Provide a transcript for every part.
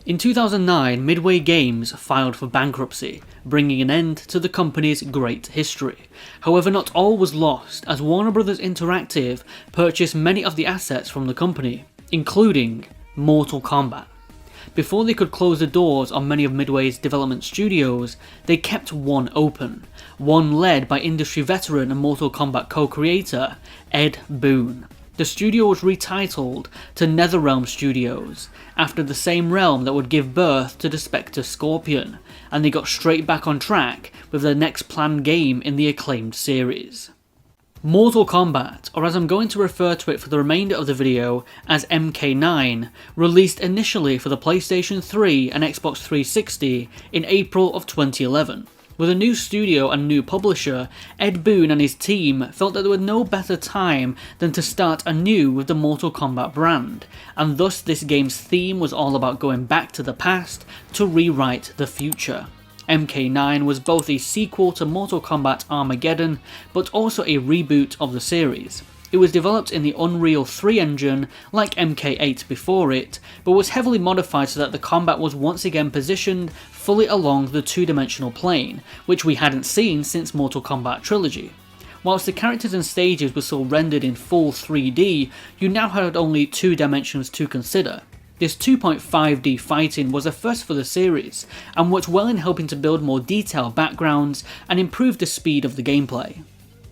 In 2009, Midway Games filed for bankruptcy, bringing an end to the company's great history. However, not all was lost, as Warner Bros. Interactive purchased many of the assets from the company, including Mortal Kombat. Before they could close the doors on many of Midway's development studios, they kept one open, one led by industry veteran and Mortal Kombat co-creator Ed Boon. The studio was retitled to Netherrealm Studios, after the same realm that would give birth to the Spectre Scorpion, and they got straight back on track with their next planned game in the acclaimed series. Mortal Kombat, or as I'm going to refer to it for the remainder of the video as MK9, released initially for the PlayStation 3 and Xbox 360 in April of 2011. With a new studio and new publisher, Ed Boon and his team felt that there was no better time than to start anew with the Mortal Kombat brand, and thus this game's theme was all about going back to the past to rewrite the future. MK9 was both a sequel to Mortal Kombat Armageddon, but also a reboot of the series. It was developed in the Unreal 3 engine, like MK8 before it, but was heavily modified so that the combat was once again positioned fully along the two-dimensional plane, which we hadn't seen since Mortal Kombat Trilogy. Whilst the characters and stages were still rendered in full 3D, you now had only 2 dimensions to consider. This 2.5D fighting was a first for the series, and worked well in helping to build more detailed backgrounds and improve the speed of the gameplay.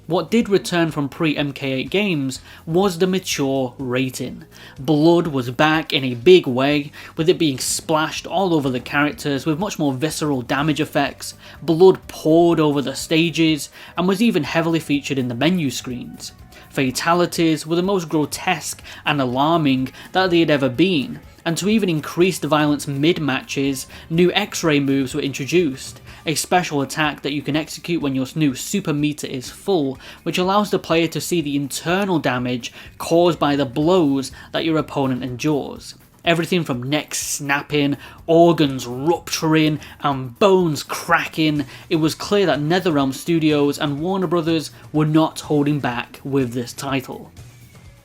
What did return from pre-MK8 games was the mature rating. Blood was back in a big way, with it being splashed all over the characters with much more visceral damage effects, blood poured over the stages, and was even heavily featured in the menu screens. Fatalities were the most grotesque and alarming that they had ever been, and to even increase the violence mid-matches, new X-ray moves were introduced, a special attack that you can execute when your new super meter is full, which allows the player to see the internal damage caused by the blows that your opponent endures. Everything from necks snapping, organs rupturing, and bones cracking, it was clear that Netherrealm Studios and Warner Bros. Were not holding back with this title.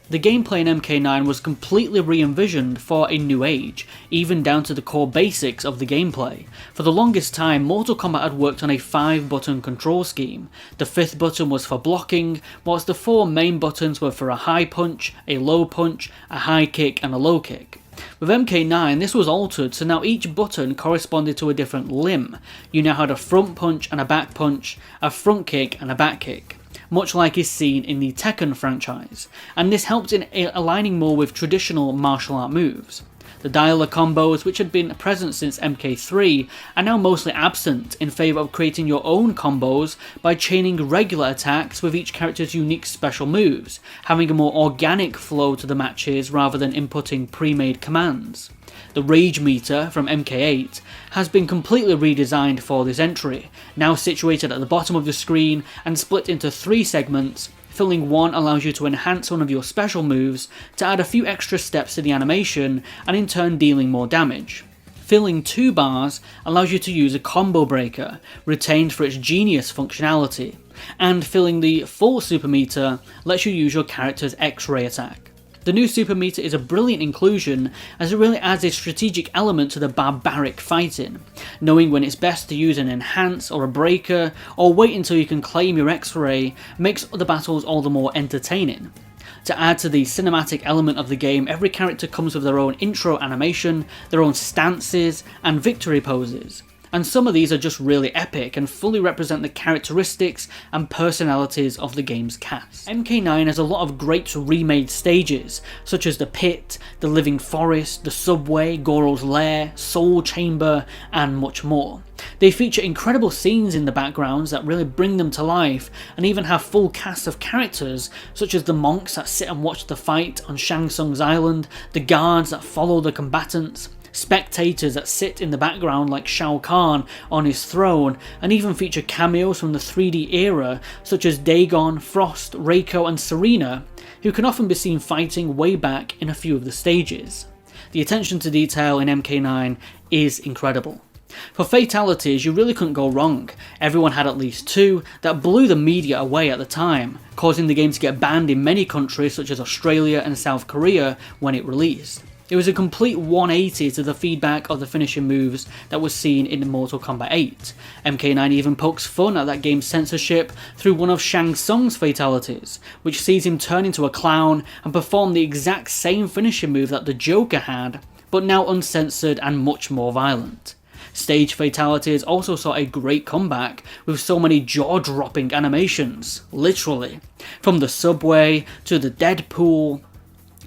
The gameplay in MK9 was completely re-envisioned for a new age, even down to the core basics of the gameplay. For the longest time, Mortal Kombat had worked on a 5-button control scheme. The 5th button was for blocking, whilst the 4 main buttons were for a high punch, a low punch, a high kick, and a low kick. With MK9, this was altered, so now each button corresponded to a different limb. You now had a front punch and a back punch, a front kick and a back kick, much like is seen in the Tekken franchise, and this helped in aligning more with traditional martial art moves. The dialer combos, which had been present since MK3, are now mostly absent in favour of creating your own combos by chaining regular attacks with each character's unique special moves, having a more organic flow to the matches rather than inputting pre-made commands. The Rage meter from MK8 has been completely redesigned for this entry, now situated at the bottom of the screen and split into 3 segments. Filling one allows you to enhance one of your special moves to add a few extra steps to the animation and in turn dealing more damage. Filling 2 bars allows you to use a combo breaker, retained for its genius functionality, and filling the full super meter lets you use your character's X-ray attack. The new super meter is a brilliant inclusion as it really adds a strategic element to the barbaric fighting. Knowing when it's best to use an enhance or a breaker, or wait until you can claim your X-ray, makes the battles all the more entertaining. To add to the cinematic element of the game, every character comes with their own intro animation, their own stances, and victory poses. and some of these are just really epic and fully represent the characteristics and personalities of the game's cast. MK9 has a lot of great remade stages, such as the Pit, the Living Forest, the Subway, Goro's Lair, Soul Chamber, and much more. They feature incredible scenes in the backgrounds that really bring them to life, and even have full casts of characters such as the monks that sit and watch the fight on Shang Tsung's island, the guards that follow the combatants, spectators that sit in the background like Shao Kahn on his throne, and even feature cameos from the 3D era such as Dagon, Frost, Reiko and Serena, who can often be seen fighting way back in a few of the stages. The attention to detail in MK9 is incredible. For fatalities, you really couldn't go wrong. Everyone had at least two that blew the media away at the time, causing the game to get banned in many countries such as Australia and South Korea when it released. It was a complete 180 to the feedback of the finishing moves that was seen in Mortal Kombat 8. MK9 even pokes fun at that game's censorship through one of Shang Tsung's fatalities, which sees him turn into a clown and perform the exact same finishing move that the Joker had, but now uncensored and much more violent. Stage fatalities also saw a great comeback with so many jaw-dropping animations, literally, from the subway to the Deadpool.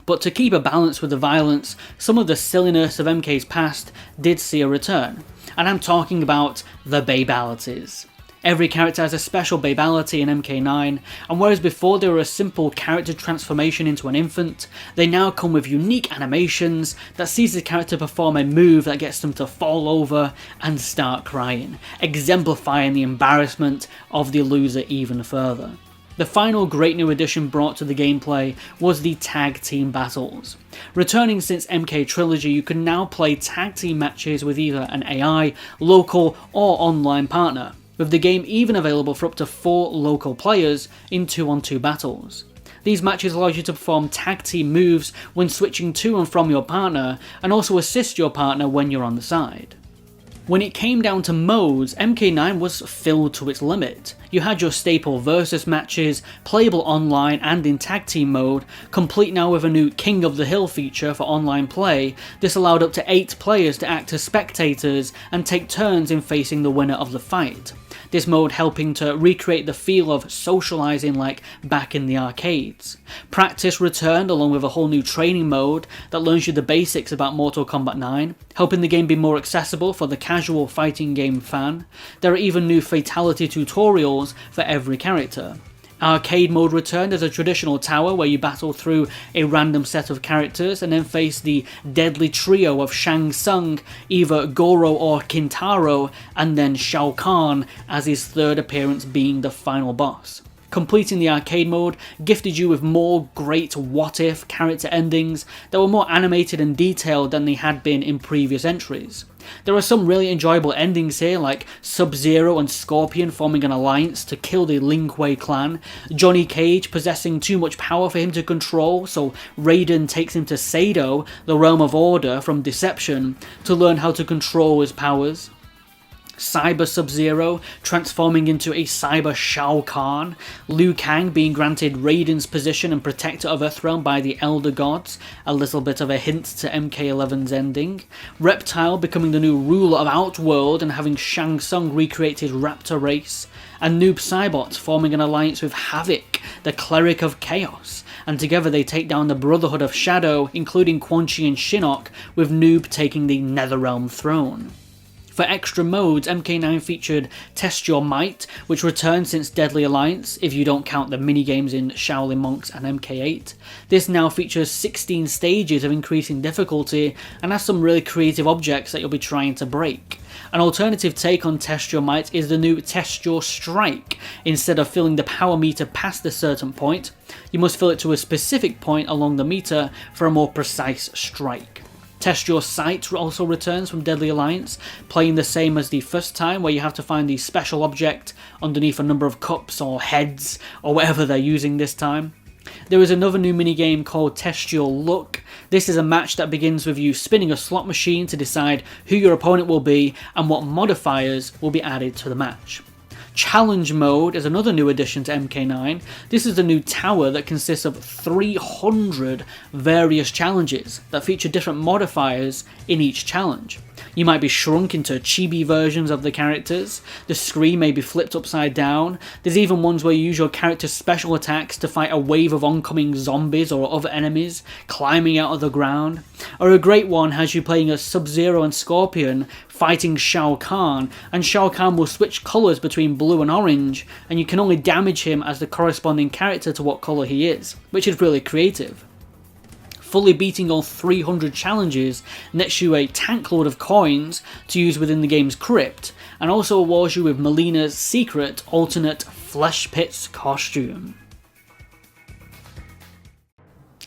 But to keep a balance with the violence, some of the silliness of MK's past did see a return, and I'm talking about the babalities. Every character has a special babality in MK9, and whereas before they were a simple character transformation into an infant, they now come with unique animations that sees the character perform a move that gets them to fall over and start crying, exemplifying the embarrassment of the loser even further. The final great new addition brought to the gameplay was the tag team battles. Returning since MK Trilogy, you can now play tag team matches with either an AI, local or online partner, with the game even available for up to 4 local players in 2-on-2 battles. These matches allow you to perform tag team moves when switching to and from your partner, and also assist your partner when you're on the side. When it came down to modes, MK9 was filled to its limit. You had your staple versus matches, playable online and in tag team mode, complete now with a new King of the Hill feature for online play. This allowed up to 8 players to act as spectators and take turns in facing the winner of the fight. This mode helping to recreate the feel of socialising like back in the arcades. Practice returned along with a whole new training mode that learns you the basics about Mortal Kombat 9, helping the game be more accessible for the casual fighting game fan. There are even new fatality tutorials for every character. Arcade mode returned as a traditional tower where you battle through a random set of characters and then face the deadly trio of Shang Tsung, either Goro or Kintaro, and then Shao Kahn as his third appearance being the final boss. Completing the arcade mode gifted you with more great what-if character endings that were more animated and detailed than they had been in previous entries. There are some really enjoyable endings here, like Sub-Zero and Scorpion forming an alliance to kill the Lin Kuei clan, Johnny Cage possessing too much power for him to control, so Raiden takes him to Sado, the realm of order from Deception, to learn how to control his powers. Cyber Sub-Zero transforming into a Cyber Shao Kahn, Liu Kang being granted Raiden's position and protector of Earthrealm by the Elder Gods, a little bit of a hint to MK11's ending, Reptile becoming the new ruler of Outworld and having Shang Tsung recreate his raptor race, and Noob Saibot forming an alliance with Havoc, the Cleric of Chaos, and together they take down the Brotherhood of Shadow, including Quan Chi and Shinnok, with Noob taking the Netherrealm throne. For extra modes, MK9 featured Test Your Might, which returned since Deadly Alliance, if you don't count the minigames in Shaolin Monks and MK8. This now features 16 stages of increasing difficulty, and has some really creative objects that you'll be trying to break. An alternative take on Test Your Might is the new Test Your Strike. Instead of filling the power meter past a certain point, you must fill it to a specific point along the meter for a more precise strike. Test Your Sight also returns from Deadly Alliance, playing the same as the first time, where you have to find the special object underneath a number of cups or heads or whatever they're using this time. There is another new minigame called Test Your Luck. This is a match that begins with you spinning a slot machine to decide who your opponent will be and what modifiers will be added to the match. Challenge Mode is another new addition to MK9. This is a new tower that consists of 300 various challenges that feature different modifiers in each challenge. You might be shrunk into chibi versions of the characters, the screen may be flipped upside down, there's even ones where you use your character's special attacks to fight a wave of oncoming zombies or other enemies climbing out of the ground, or a great one has you playing as Sub-Zero and Scorpion fighting Shao Kahn, and Shao Kahn will switch colours between blue and orange, and you can only damage him as the corresponding character to what colour he is, which is really creative. Fully beating all 300 challenges nets you a tank load of coins to use within the game's Krypt, and also awards you with Melina's secret alternate Flesh Pits costume.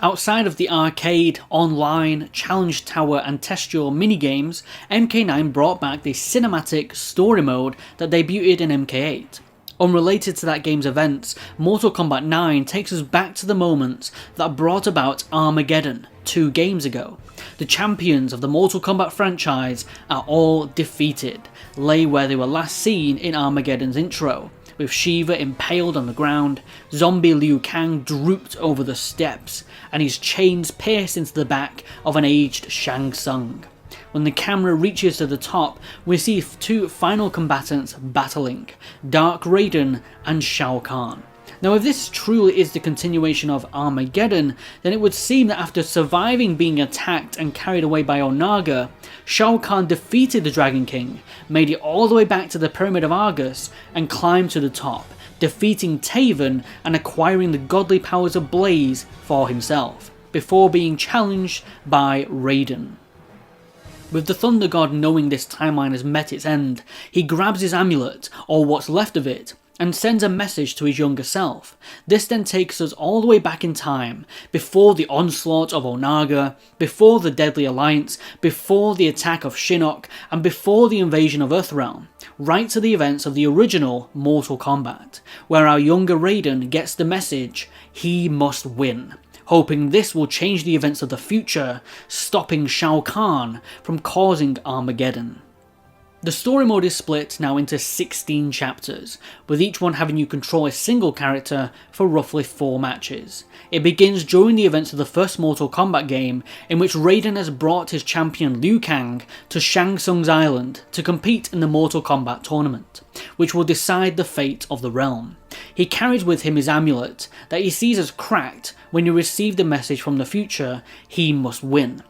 Outside of the arcade, online, challenge tower and test your minigames, MK9 brought back the cinematic story mode that debuted in MK8. Unrelated to that game's events, Mortal Kombat 9 takes us back to the moments that brought about Armageddon 2 games ago. The champions of the Mortal Kombat franchise are all defeated, lay where they were last seen in Armageddon's intro, with Shiva impaled on the ground, zombie Liu Kang drooped over the steps, and his chains pierced into the back of an aged Shang Tsung. When the camera reaches to the top, we see two final combatants battling, Dark Raiden and Shao Kahn. Now if this truly is the continuation of Armageddon, then it would seem that after surviving being attacked and carried away by Onaga, Shao Kahn defeated the Dragon King, made it all the way back to the Pyramid of Argus, and climbed to the top, defeating Taven and acquiring the godly powers of Blaze for himself, before being challenged by Raiden. With the Thunder God knowing this timeline has met its end, he grabs his amulet, or what's left of it, and sends a message to his younger self. This then takes us all the way back in time, before the onslaught of Onaga, before the Deadly Alliance, before the attack of Shinnok, and before the invasion of Earthrealm, right to the events of the original Mortal Kombat, where our younger Raiden gets the message, he must win, hoping this will change the events of the future, stopping Shao Kahn from causing Armageddon. The story mode is split now into 16 chapters, with each one having you control a single character for roughly 4 matches. It begins during the events of the first Mortal Kombat game, in which Raiden has brought his champion Liu Kang to Shang Tsung's island to compete in the Mortal Kombat tournament, which will decide the fate of the realm. He carries with him his amulet that he sees as cracked when he received the message from the future, he must win.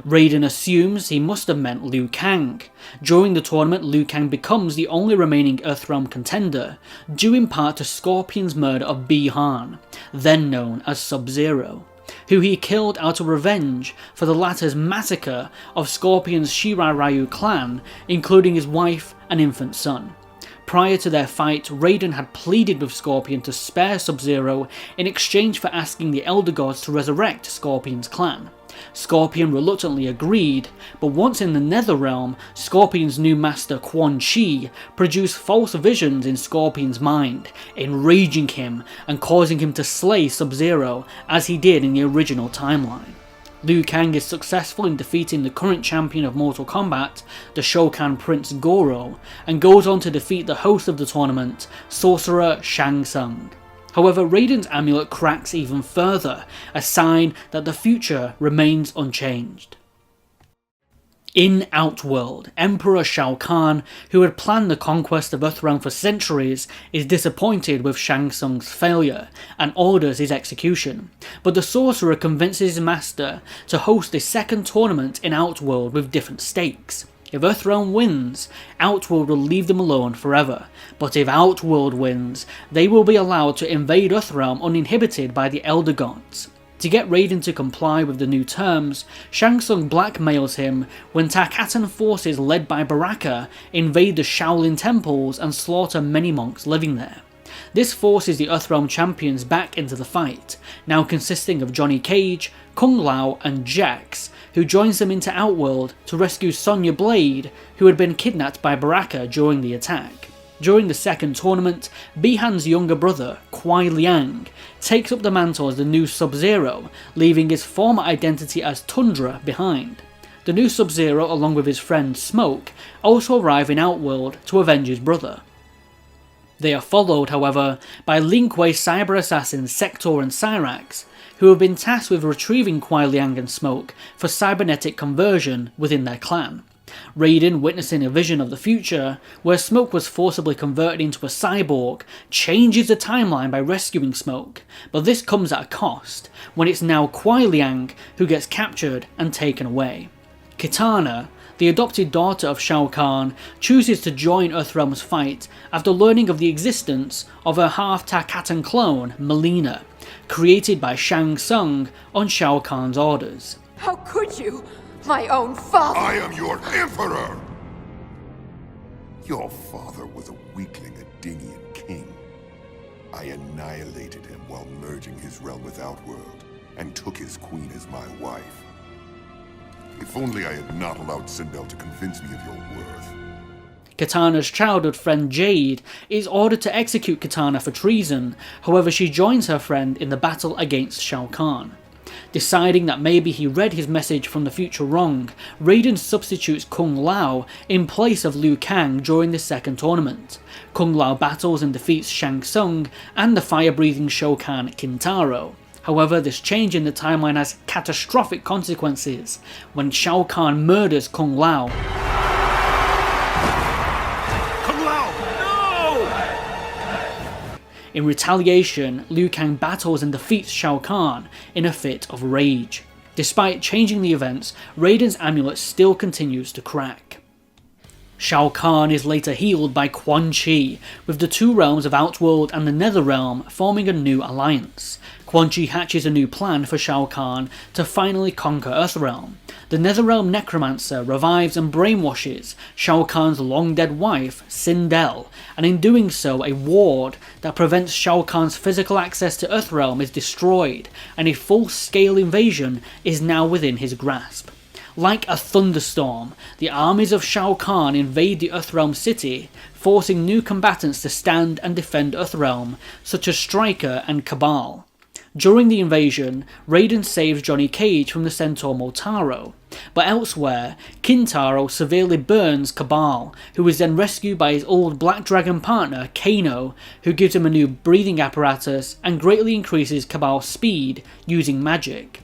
Raiden assumes he must have meant Liu Kang. During the tournament, Liu Kang becomes the only remaining Earthrealm contender, due in part to Scorpion's murder of Bi-Han, then known as Sub-Zero, who he killed out of revenge for the latter's massacre of Scorpion's Shirai Ryu clan, including his wife and infant son. Prior to their fight, Raiden had pleaded with Scorpion to spare Sub-Zero in exchange for asking the Elder Gods to resurrect Scorpion's clan. Scorpion reluctantly agreed, but once in the Netherrealm, Scorpion's new master Quan Chi produced false visions in Scorpion's mind, enraging him and causing him to slay Sub-Zero as he did in the original timeline. Liu Kang is successful in defeating the current champion of Mortal Kombat, the Shokan Prince Goro, and goes on to defeat the host of the tournament, Sorcerer Shang Tsung. However, Raiden's amulet cracks even further, a sign that the future remains unchanged. In Outworld, Emperor Shao Kahn, who had planned the conquest of Earthrealm for centuries, is disappointed with Shang Tsung's failure and orders his execution, but the sorcerer convinces his master to host a second tournament in Outworld with different stakes. If Earthrealm wins, Outworld will leave them alone forever, but if Outworld wins, they will be allowed to invade Earthrealm uninhibited by the Elder Gods. To get Raiden to comply with the new terms, Shang Tsung blackmails him when Tarkatan forces led by Baraka invade the Shaolin temples and slaughter many monks living there. This forces the Earthrealm champions back into the fight, now consisting of Johnny Cage, Kung Lao and Jax, who joins them into Outworld to rescue Sonya Blade, who had been kidnapped by Baraka during the attack. During the second tournament, Bi-Han's younger brother, Kuai Liang, takes up the mantle as the new Sub-Zero, leaving his former identity as Tundra behind. The new Sub-Zero, along with his friend Smoke, also arrive in Outworld to avenge his brother. They are followed, however, by Lin Kuei cyber assassins Sector and Cyrax, who have been tasked with retrieving Kuai Liang and Smoke for cybernetic conversion within their clan. Raiden, witnessing a vision of the future, where Smoke was forcibly converted into a cyborg, changes the timeline by rescuing Smoke, but this comes at a cost, when it's now Kuai Liang who gets captured and taken away. Kitana, the adopted daughter of Shao Kahn, chooses to join Earthrealm's fight after learning of the existence of her half-Tarkatan clone, Melina, created by Shang Tsung on Shao Kahn's orders. How could you? My own father! I am your emperor! Your father was a weakling Adinian king. I annihilated him while merging his realm with Outworld, and took his queen as my wife. If only I had not allowed Sindel to convince me of your worth. Kitana's childhood friend Jade is ordered to execute Kitana for treason, however she joins her friend in the battle against Shao Kahn. Deciding that maybe he read his message from the future wrong, Raiden substitutes Kung Lao in place of Liu Kang during the second tournament. Kung Lao battles and defeats Shang Tsung and the fire-breathing Shokan Kintaro. However, this change in the timeline has catastrophic consequences when Shao Kahn murders Kung Lao. Kung Lao! No! In retaliation, Liu Kang battles and defeats Shao Kahn in a fit of rage. Despite changing the events, Raiden's amulet still continues to crack. Shao Kahn is later healed by Quan Chi, with the two realms of Outworld and the Netherrealm forming a new alliance. Quan Chi hatches a new plan for Shao Kahn to finally conquer Earthrealm. The Netherrealm Necromancer revives and brainwashes Shao Kahn's long-dead wife, Sindel, and in doing so a ward that prevents Shao Kahn's physical access to Earthrealm is destroyed, and a full-scale invasion is now within his grasp. Like a thunderstorm, the armies of Shao Kahn invade the Earthrealm city, forcing new combatants to stand and defend Earthrealm, such as Stryker and Cabal. During the invasion, Raiden saves Johnny Cage from the centaur Motaro, but elsewhere, Kintaro severely burns Cabal, who is then rescued by his old Black Dragon partner, Kano, who gives him a new breathing apparatus and greatly increases Cabal's speed using magic.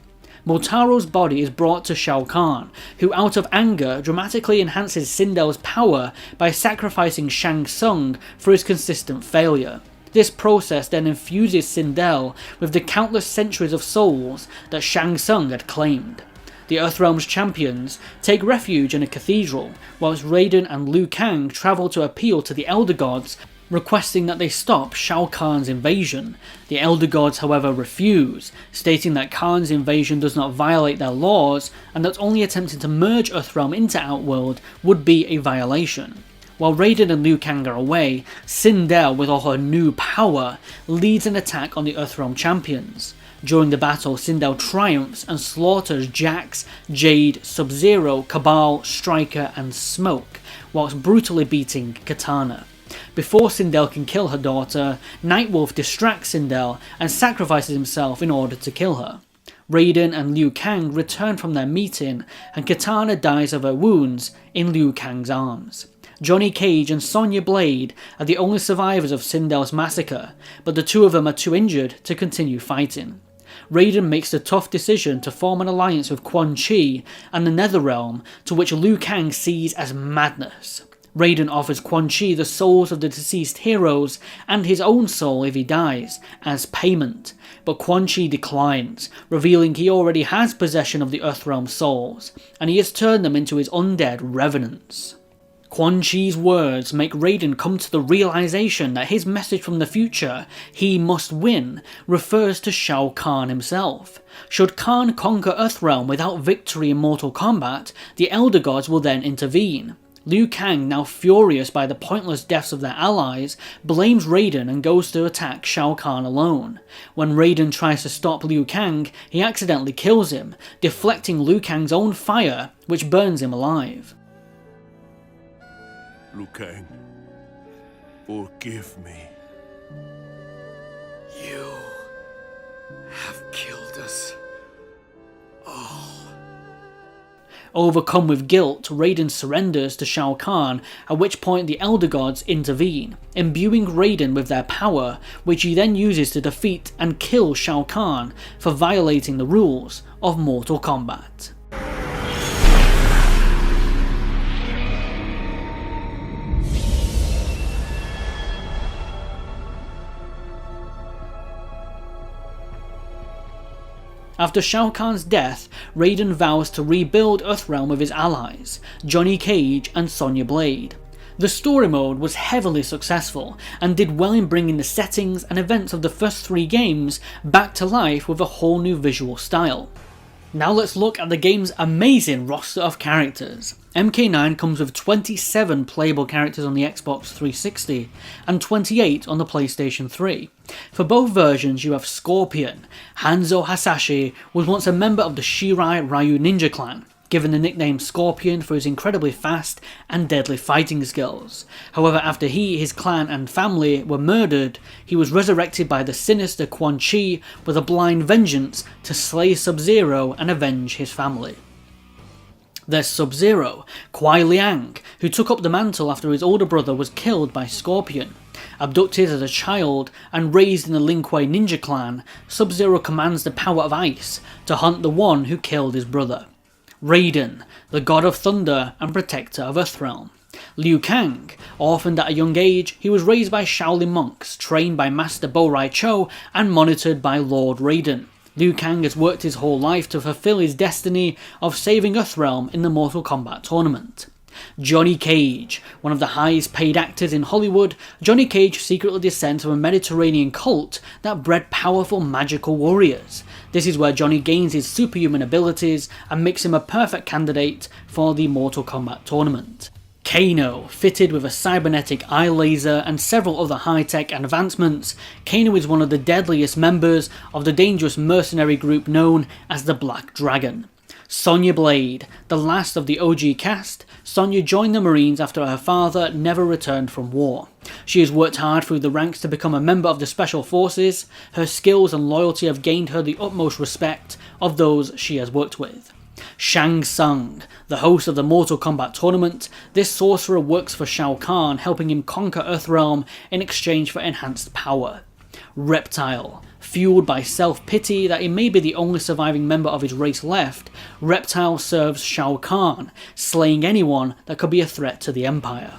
Motaro's body is brought to Shao Kahn, who out of anger dramatically enhances Sindel's power by sacrificing Shang Tsung for his consistent failure. This process then infuses Sindel with the countless centuries of souls that Shang Tsung had claimed. The Earthrealm's champions take refuge in a cathedral, whilst Raiden and Liu Kang travel to appeal to the Elder Gods, requesting that they stop Shao Kahn's invasion. The Elder Gods, however, refuse, stating that Kahn's invasion does not violate their laws, and that only attempting to merge Earthrealm into Outworld would be a violation. While Raiden and Liu Kang are away, Sindel, with all her new power, leads an attack on the Earthrealm champions. During the battle, Sindel triumphs and slaughters Jax, Jade, Sub-Zero, Cabal, Stryker and Smoke, whilst brutally beating Kitana. Before Sindel can kill her daughter, Nightwolf distracts Sindel and sacrifices himself in order to kill her. Raiden and Liu Kang return from their meeting, and Kitana dies of her wounds in Liu Kang's arms. Johnny Cage and Sonya Blade are the only survivors of Sindel's massacre, but the two of them are too injured to continue fighting. Raiden makes the tough decision to form an alliance with Quan Chi and the Netherrealm, to which Liu Kang sees as madness. Raiden offers Quan Chi the souls of the deceased heroes and his own soul if he dies, as payment, but Quan Chi declines, revealing he already has possession of the Earthrealm souls, and he has turned them into his undead revenants. Quan Chi's words make Raiden come to the realization that his message from the future, "he must win," refers to Shao Kahn himself. Should Kahn conquer Earthrealm without victory in Mortal Kombat, the Elder Gods will then intervene. Liu Kang, now furious by the pointless deaths of their allies, blames Raiden and goes to attack Shao Kahn alone. When Raiden tries to stop Liu Kang, he accidentally kills him, deflecting Liu Kang's own fire, which burns him alive. Liu Kang, forgive me. You have killed us all. Overcome with guilt, Raiden surrenders to Shao Kahn, at which point the Elder Gods intervene, imbuing Raiden with their power, which he then uses to defeat and kill Shao Kahn for violating the rules of Mortal Kombat. After Shao Kahn's death, Raiden vows to rebuild Earthrealm with his allies, Johnny Cage and Sonya Blade. The story mode was heavily successful and did well in bringing the settings and events of the first 3 games back to life with a whole new visual style. Now let's look at the game's amazing roster of characters. MK9 comes with 27 playable characters on the Xbox 360 and 28 on the PlayStation 3. For both versions you have Scorpion. Hanzo Hasashi was once a member of the Shirai Ryu ninja clan, given the nickname Scorpion for his incredibly fast and deadly fighting skills. However, after he, his clan and family were murdered, he was resurrected by the sinister Quan Chi with a blind vengeance to slay Sub-Zero and avenge his family. There's Sub-Zero, Kuai Liang, who took up the mantle after his older brother was killed by Scorpion. Abducted as a child and raised in the Lin Kuei ninja clan, Sub-Zero commands the power of ice to hunt the one who killed his brother. Raiden, the god of thunder and protector of Earthrealm. Liu Kang, orphaned at a young age, he was raised by Shaolin monks, trained by Master Bo Rai Cho and monitored by Lord Raiden. Liu Kang has worked his whole life to fulfill his destiny of saving Earthrealm in the Mortal Kombat tournament. Johnny Cage, one of the highest paid actors in Hollywood, Johnny Cage secretly descends from a Mediterranean cult that bred powerful magical warriors. This is where Johnny gains his superhuman abilities and makes him a perfect candidate for the Mortal Kombat tournament. Kano, fitted with a cybernetic eye laser and several other high-tech advancements, Kano is one of the deadliest members of the dangerous mercenary group known as the Black Dragon. Sonya Blade, the last of the OG cast, Sonya joined the Marines after her father never returned from war. She has worked hard through the ranks to become a member of the Special Forces. Her skills and loyalty have gained her the utmost respect of those she has worked with. Shang Tsung, the host of the Mortal Kombat tournament, this sorcerer works for Shao Kahn, helping him conquer Earthrealm in exchange for enhanced power. Reptile, fueled by self-pity that he may be the only surviving member of his race left, Reptile serves Shao Kahn, slaying anyone that could be a threat to the Empire.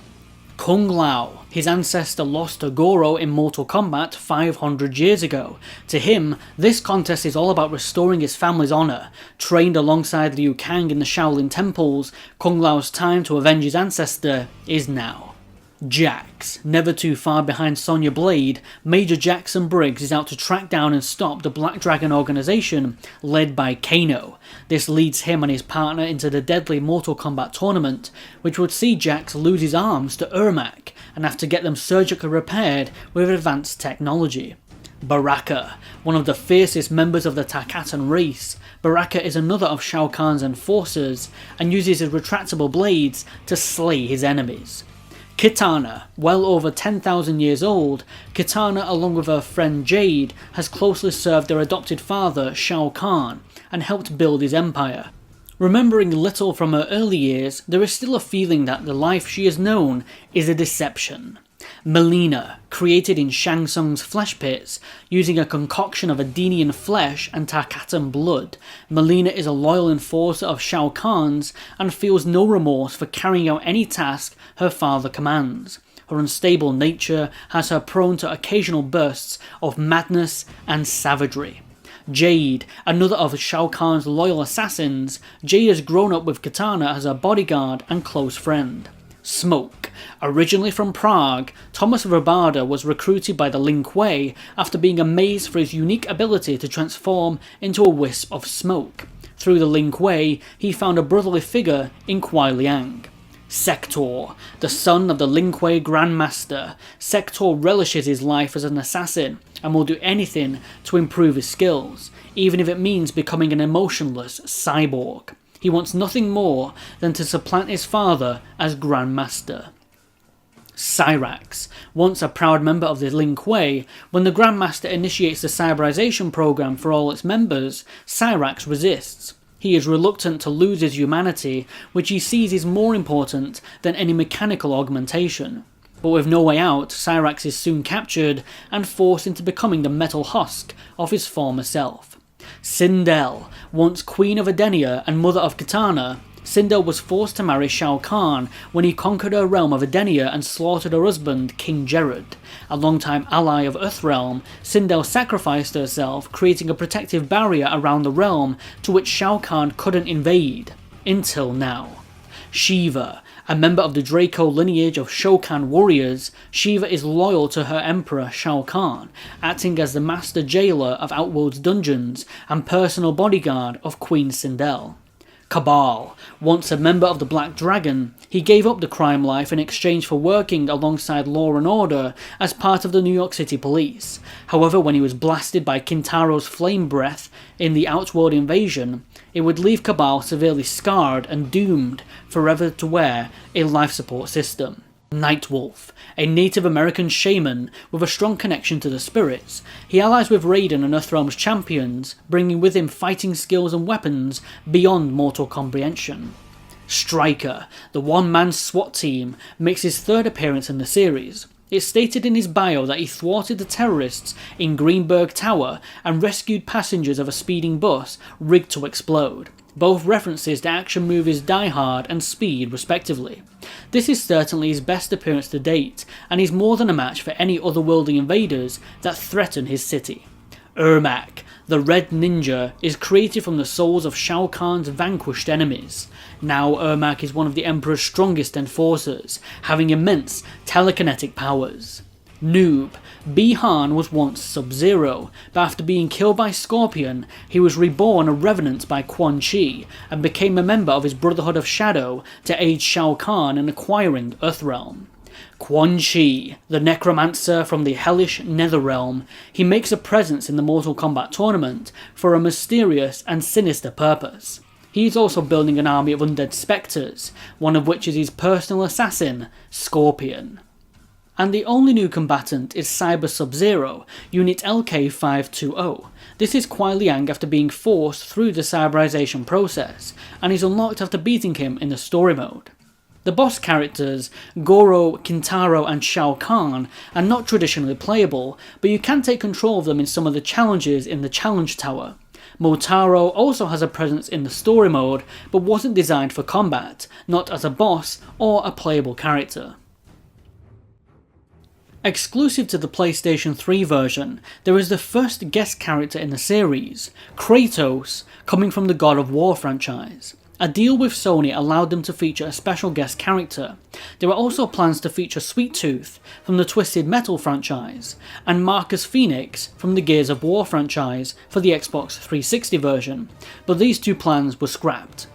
Kung Lao, his ancestor lost to Goro in Mortal Kombat 500 years ago. To him, this contest is all about restoring his family's honour. Trained alongside Liu Kang in the Shaolin temples, Kung Lao's time to avenge his ancestor is now. Jax, never too far behind Sonya Blade, Major Jackson Briggs is out to track down and stop the Black Dragon organisation led by Kano. This leads him and his partner into the deadly Mortal Kombat tournament, which would see Jax lose his arms to Ermac and have to get them surgically repaired with advanced technology. Baraka, one of the fiercest members of the Tarkatan race, Baraka is another of Shao Kahn's enforcers and uses his retractable blades to slay his enemies. Kitana, well over 10,000 years old, Kitana along with her friend Jade has closely served their adopted father Shao Kahn and helped build his empire. Remembering little from her early years, there is still a feeling that the life she has known is a deception. Melina, created in Shang Tsung's flesh pits, using a concoction of Adenian flesh and Tarkatan blood, Melina is a loyal enforcer of Shao Kahn's and feels no remorse for carrying out any task her father commands. Her unstable nature has her prone to occasional bursts of madness and savagery. Jade, another of Shao Kahn's loyal assassins, Jade has grown up with Kitana as her bodyguard and close friend. Smoke, originally from Prague, Thomas Verbada was recruited by the Lin Kuei after being amazed for his unique ability to transform into a wisp of smoke. Through the Lin Kuei, he found a brotherly figure in Kuai Liang. Sector, the son of the Lin Kuei Grandmaster, Sector relishes his life as an assassin and will do anything to improve his skills, even if it means becoming an emotionless cyborg. He wants nothing more than to supplant his father as Grandmaster. Cyrax, once a proud member of the Lin Kuei, when the Grandmaster initiates the cyberization program for all its members, Cyrax resists. He is reluctant to lose his humanity, which he sees is more important than any mechanical augmentation. But with no way out, Cyrax is soon captured and forced into becoming the metal husk of his former self. Sindel, once Queen of Edenia and mother of Kitana, Sindel was forced to marry Shao Kahn when he conquered her realm of Edenia and slaughtered her husband, King Jerrod. A longtime ally of Earthrealm, Sindel sacrificed herself, creating a protective barrier around the realm to which Shao Kahn couldn't invade. Until now. Shiva. A member of the Draco lineage of Shokan warriors, Shiva is loyal to her emperor Shao Kahn, acting as the master jailer of Outworld's dungeons and personal bodyguard of Queen Sindel. Cabal. Once a member of the Black Dragon, he gave up the crime life in exchange for working alongside Law and Order as part of the New York City Police. However, when he was blasted by Kintaro's flame breath in the Outworld invasion, it would leave Cabal severely scarred and doomed forever to wear a life support system. Nightwolf, a Native American shaman with a strong connection to the spirits. He allies with Raiden and Earthrealm's champions, bringing with him fighting skills and weapons beyond mortal comprehension. Striker, the one-man SWAT team, makes his third appearance in the series. It's stated in his bio that he thwarted the terrorists in Greenberg Tower and rescued passengers of a speeding bus rigged to explode. Both references to action movies Die Hard and Speed respectively. This is certainly his best appearance to date, and he's more than a match for any otherworldly invaders that threaten his city. Ermac, the Red Ninja, is created from the souls of Shao Kahn's vanquished enemies. Now Ermac is one of the Emperor's strongest enforcers, having immense telekinetic powers. Noob. Bi-Han was once Sub-Zero, but after being killed by Scorpion, he was reborn a Revenant by Quan Chi, and became a member of his Brotherhood of Shadow to aid Shao Kahn in acquiring Earthrealm. Quan Chi, the necromancer from the hellish Netherrealm, he makes a presence in the Mortal Kombat tournament for a mysterious and sinister purpose. He is also building an army of undead spectres, one of which is his personal assassin, Scorpion. And the only new combatant is Cyber Sub-Zero, Unit LK520. This is Kuai Liang after being forced through the cyberization process, and is unlocked after beating him in the story mode. The boss characters, Goro, Kintaro and Shao Kahn, are not traditionally playable, but you can take control of them in some of the challenges in the Challenge Tower. Motaro also has a presence in the story mode, but wasn't designed for combat, not as a boss or a playable character. Exclusive to the PlayStation 3 version, there is the first guest character in the series, Kratos, coming from the God of War franchise. A deal with Sony allowed them to feature a special guest character. There are also plans to feature Sweet Tooth from the Twisted Metal franchise, and Marcus Phoenix from the Gears of War franchise for the Xbox 360 version, but these two plans were scrapped.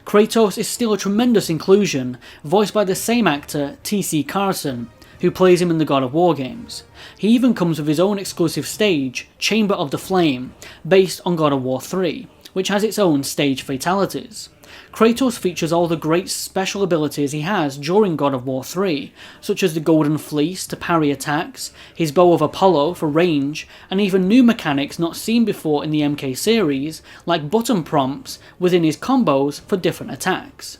Kratos is still a tremendous inclusion, voiced by the same actor, T.C. Carson, who plays him in the God of War games. He even comes with his own exclusive stage, Chamber of the Flame, based on God of War 3, which has its own stage fatalities. Kratos features all the great special abilities he has during God of War 3, such as the Golden Fleece to parry attacks, his Bow of Apollo for range, and even new mechanics not seen before in the MK series, like button prompts within his combos for different attacks.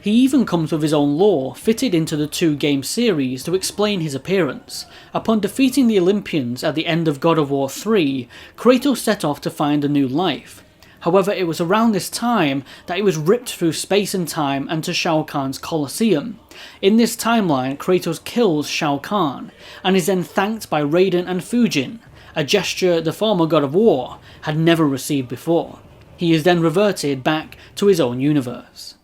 He even comes with his own lore fitted into the two-game series to explain his appearance. Upon defeating the Olympians at the end of God of War 3, Kratos set off to find a new life. However, it was around this time that he was ripped through space and time and to Shao Kahn's Colosseum. In this timeline, Kratos kills Shao Kahn, and is then thanked by Raiden and Fujin, a gesture the former God of War had never received before. He is then reverted back to his own universe.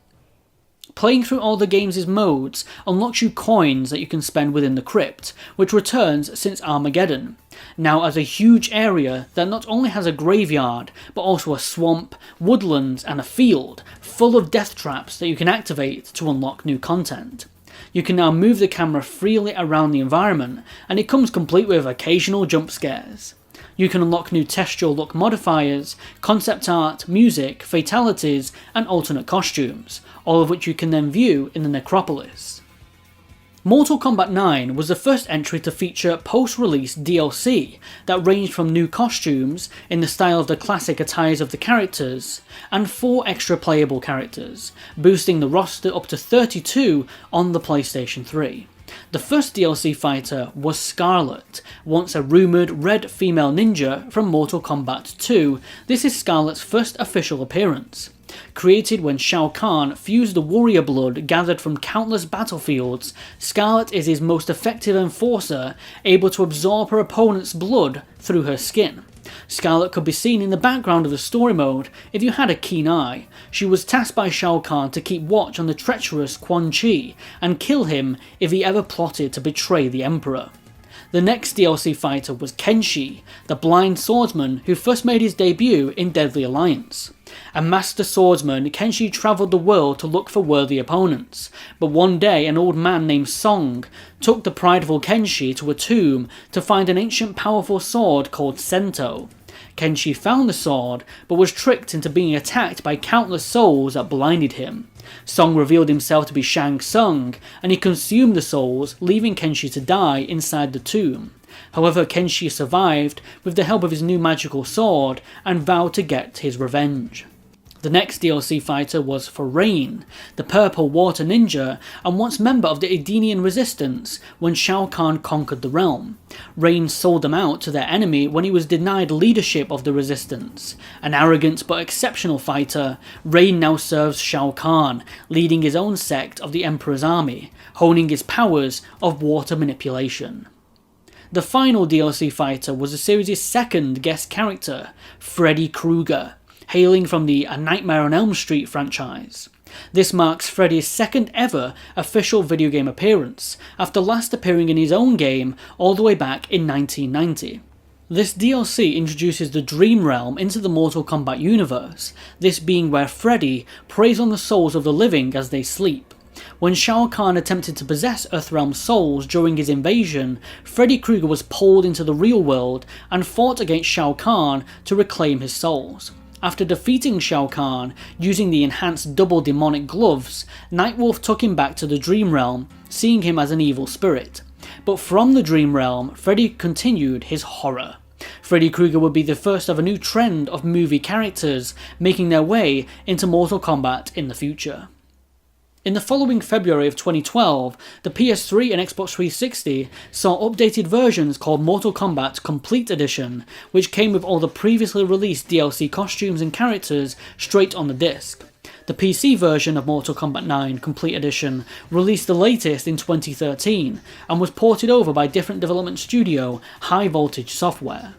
Playing through all the game's modes unlocks you coins that you can spend within the Krypt, which returns since Armageddon, now as a huge area that not only has a graveyard, but also a swamp, woodlands and a field, full of death traps that you can activate to unlock new content. You can now move the camera freely around the environment, and it comes complete with occasional jump scares. You can unlock new textual look modifiers, concept art, music, fatalities, and alternate costumes, all of which you can then view in the Necropolis. Mortal Kombat 9 was the first entry to feature post-release DLC that ranged from new costumes, in the style of the classic attires of the characters, and 4 extra playable characters, boosting the roster up to 32 on the PlayStation 3. The first DLC fighter was Scarlet, once a rumoured red female ninja from Mortal Kombat 2. This is Scarlet's first official appearance. Created when Shao Kahn fused the warrior blood gathered from countless battlefields, Scarlet is his most effective enforcer, able to absorb her opponent's blood through her skin. Scarlet could be seen in the background of the story mode if you had a keen eye. She was tasked by Shao Kahn to keep watch on the treacherous Quan Chi and kill him if he ever plotted to betray the Emperor. The next DLC fighter was Kenshi, the blind swordsman who first made his debut in Deadly Alliance. A master swordsman, Kenshi travelled the world to look for worthy opponents, but one day an old man named Song took the prideful Kenshi to a tomb to find an ancient powerful sword called Sento. Kenshi found the sword, but was tricked into being attacked by countless souls that blinded him. Song revealed himself to be Shang Tsung, and he consumed the souls, leaving Kenshi to die inside the tomb. However, Kenshi survived with the help of his new magical sword and vowed to get his revenge. The next DLC fighter was for Rain, the purple water ninja, and once member of the Edenian resistance when Shao Kahn conquered the realm. Rain sold them out to their enemy when he was denied leadership of the resistance. An arrogant but exceptional fighter, Rain now serves Shao Kahn, leading his own sect of the Emperor's army, honing his powers of water manipulation. The final DLC fighter was the series' second guest character, Freddy Krueger, hailing from the A Nightmare on Elm Street franchise. This marks Freddy's second ever official video game appearance, after last appearing in his own game all the way back in 1990. This DLC introduces the Dream Realm into the Mortal Kombat universe, this being where Freddy preys on the souls of the living as they sleep. When Shao Kahn attempted to possess Earthrealm's souls during his invasion, Freddy Krueger was pulled into the real world and fought against Shao Kahn to reclaim his souls. After defeating Shao Kahn using the enhanced double demonic gloves, Nightwolf took him back to the Dream Realm, seeing him as an evil spirit. But from the Dream Realm, Freddy continued his horror. Freddy Krueger would be the first of a new trend of movie characters making their way into Mortal Kombat in the future. In the following February of 2012, the PS3 and Xbox 360 saw updated versions called Mortal Kombat Complete Edition, which came with all the previously released DLC costumes and characters straight on the disc. The PC version of Mortal Kombat 9 Complete Edition released the latest in 2013 and was ported over by different development studio High Voltage Software.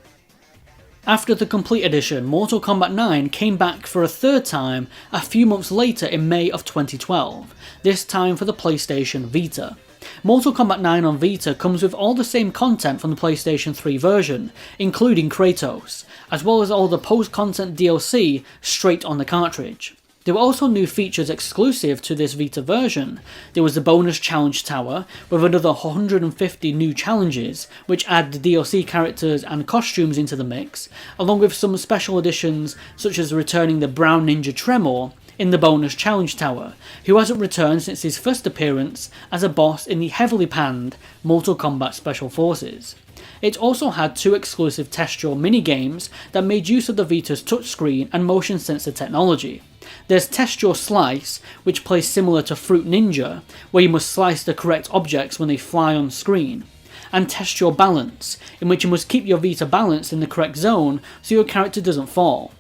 After the Complete Edition, Mortal Kombat 9 came back for a third time a few months later in May of 2012, this time for the PlayStation Vita. Mortal Kombat 9 on Vita comes with all the same content from the PlayStation 3 version, including Kratos, as well as all the post-content DLC straight on the cartridge. There were also new features exclusive to this Vita version. There was the bonus challenge tower, with another 150 new challenges, which add the DLC characters and costumes into the mix, along with some special additions such as returning the brown ninja Tremor in the bonus challenge tower, who hasn't returned since his first appearance as a boss in the heavily panned Mortal Kombat Special Forces. It also had two exclusive test your mini-games that made use of the Vita's touchscreen and motion sensor technology. There's Test Your Slice, which plays similar to Fruit Ninja, where you must slice the correct objects when they fly on screen, and Test Your Balance, in which you must keep your Vita balanced in the correct zone so your character doesn't fall.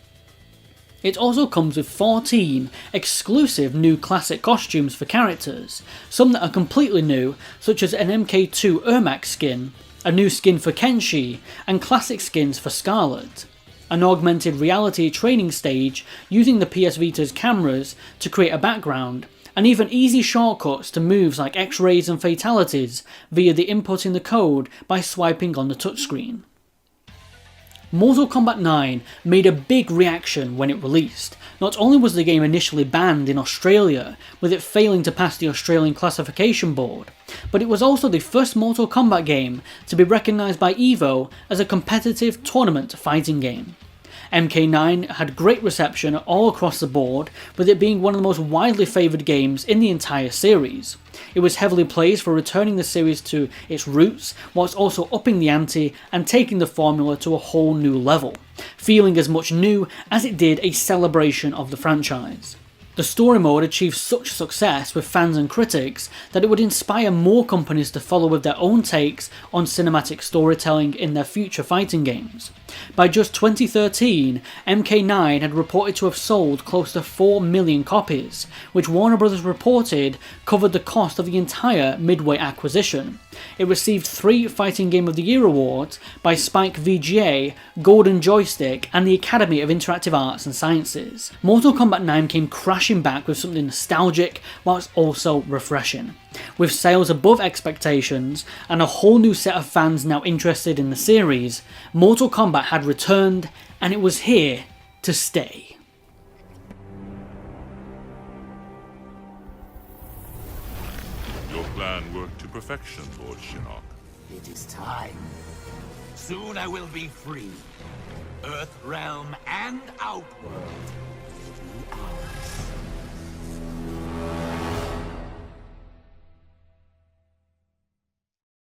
It also comes with 14 exclusive new classic costumes for characters, some that are completely new, such as an MK2 Ermac skin, a new skin for Kenshi, and classic skins for Scarlet. An augmented reality training stage using the PS Vita's cameras to create a background, and even easy shortcuts to moves like X-rays and fatalities via the inputting the code by swiping on the touchscreen. Mortal Kombat 9 made a big reaction when it released. Not only was the game initially banned in Australia, with it failing to pass the Australian Classification Board, but it was also the first Mortal Kombat game to be recognised by EVO as a competitive tournament fighting game. MK9 had great reception all across the board, with it being one of the most widely favoured games in the entire series. It was heavily praised for returning the series to its roots, whilst also upping the ante and taking the formula to a whole new level, feeling as much new as it did a celebration of the franchise. The story mode achieved such success with fans and critics that it would inspire more companies to follow with their own takes on cinematic storytelling in their future fighting games. By just 2013, MK9 had reported to have sold close to 4 million copies, which Warner Bros. Reported covered the cost of the entire Midway acquisition. It received 3 Fighting Game of the Year awards by Spike VGA, Golden Joystick, and the Academy of Interactive Arts and Sciences. Mortal Kombat 9 came crashing back with something nostalgic whilst also refreshing. With sales above expectations and a whole new set of fans now interested in the series, Mortal Kombat had returned, and it was here to stay. Your plan worked to perfection, Lord Shinnok. It is time. Soon I will be free. Earth realm and Outworld will be ours.